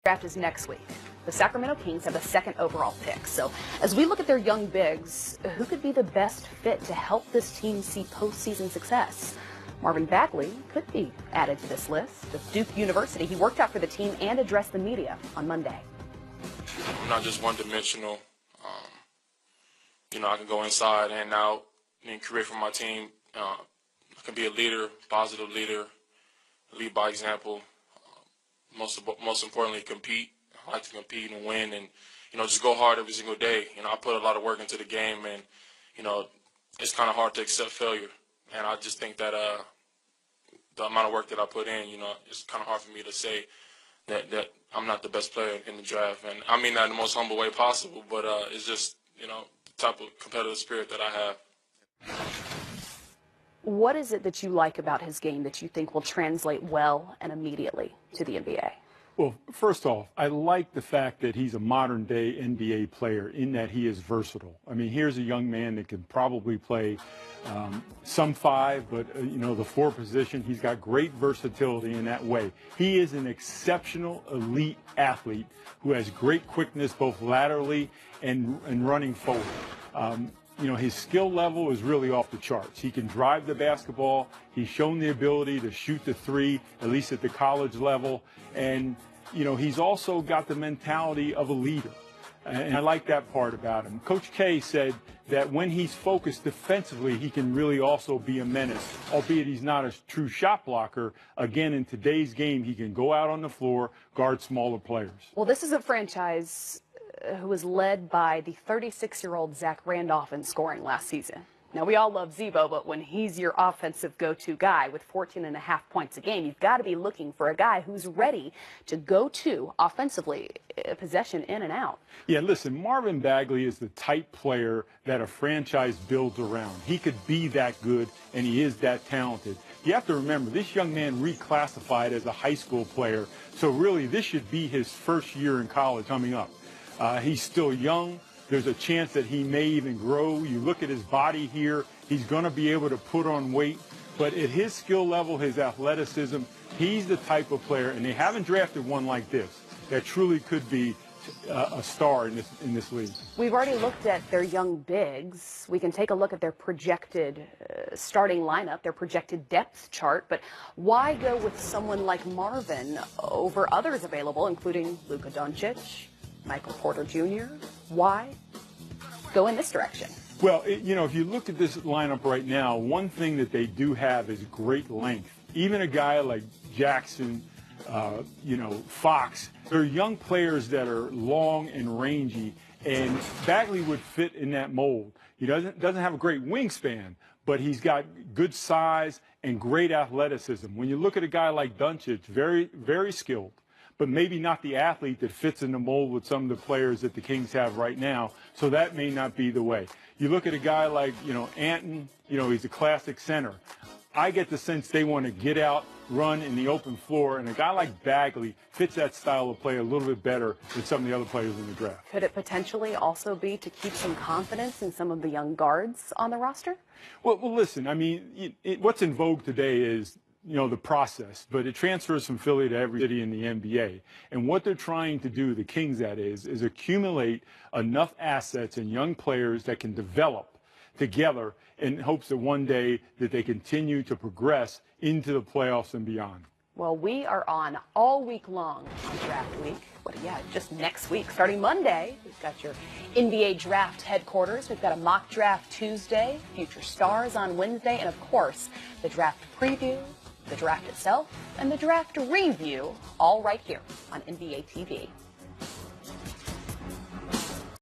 Draft is next week. The Sacramento Kings have the second overall pick. So as we look at their young bigs, who could be the best fit to help this team see postseason success? Marvin Bagley could be added to this list. Of Duke University, he worked out for the team and addressed the media on Monday. I'm not just one-dimensional. I can go inside and out and create for my team. I can be a leader, positive leader, lead by example. Most importantly, compete. I like to compete and win, and just go hard every single day. I put a lot of work into the game, and it's kind of hard to accept failure. And I just think that the amount of work that I put in, it's kind of hard for me to say that I'm not the best player in the draft, and I mean that in the most humble way possible. But it's just the type of competitive spirit that I have. What is it that you like about his game that you think will translate well and immediately to the NBA? Well, first off, I like the fact that he's a modern-day NBA player in that he is versatile. I mean, here's a young man that can probably play some five, but, the four position. He's got great versatility in that way. He is an exceptional elite athlete who has great quickness both laterally and running forward. His skill level is really off the charts. He can drive the basketball. He's shown the ability to shoot the three, at least at the college level. And, he's also got the mentality of a leader. And I like that part about him. Coach K said that when he's focused defensively, he can really also be a menace, albeit he's not a true shot blocker. Again, in today's game, he can go out on the floor, guard smaller players. Well, this is a franchise who was led by the 36-year-old Zach Randolph in scoring last season. Now, we all love Zebo, but when he's your offensive go-to guy with 14.5 points a game, you've got to be looking for a guy who's ready to go to offensively, possession in and out. Yeah, listen, Marvin Bagley is the type player that a franchise builds around. He could be that good, and he is that talented. You have to remember, this young man reclassified as a high school player, so really this should be his first year in college coming up. He's still young. There's a chance that he may even grow. You look at his body here, he's going to be able to put on weight. But at his skill level, his athleticism, he's the type of player, and they haven't drafted one like this, that truly could be a star in this league. We've already looked at their young bigs. We can take a look at their projected starting lineup, their projected depth chart. But why go with someone like Marvin over others available, including Luka Doncic, Michael Porter Jr.? Why go in this direction? Well, if you look at this lineup right now, one thing that they do have is great length. Even a guy like Jackson, Fox, they're young players that are long and rangy, and Bagley would fit in that mold. He doesn't have a great wingspan, but he's got good size and great athleticism. When you look at a guy like Doncic, very, very skilled, but maybe not the athlete that fits in the mold with some of the players that the Kings have right now, so that may not be the way. You look at a guy like, Anton, he's a classic center. I get the sense they want to get out, run in the open floor, and a guy like Bagley fits that style of play a little bit better than some of the other players in the draft. Could it potentially also be to keep some confidence in some of the young guards on the roster? Well listen, I mean, what's in vogue today is the process, but it transfers from Philly to every city in the NBA. And what they're trying to do, the Kings that is accumulate enough assets and young players that can develop together in hopes that one day that they continue to progress into the playoffs and beyond. Well, we are on all week long on draft week. Just next week, starting Monday, we've got your NBA draft headquarters. We've got a mock draft Tuesday, future stars on Wednesday, and of course, the draft preview, the draft itself, and the draft review, all right here on NBA TV.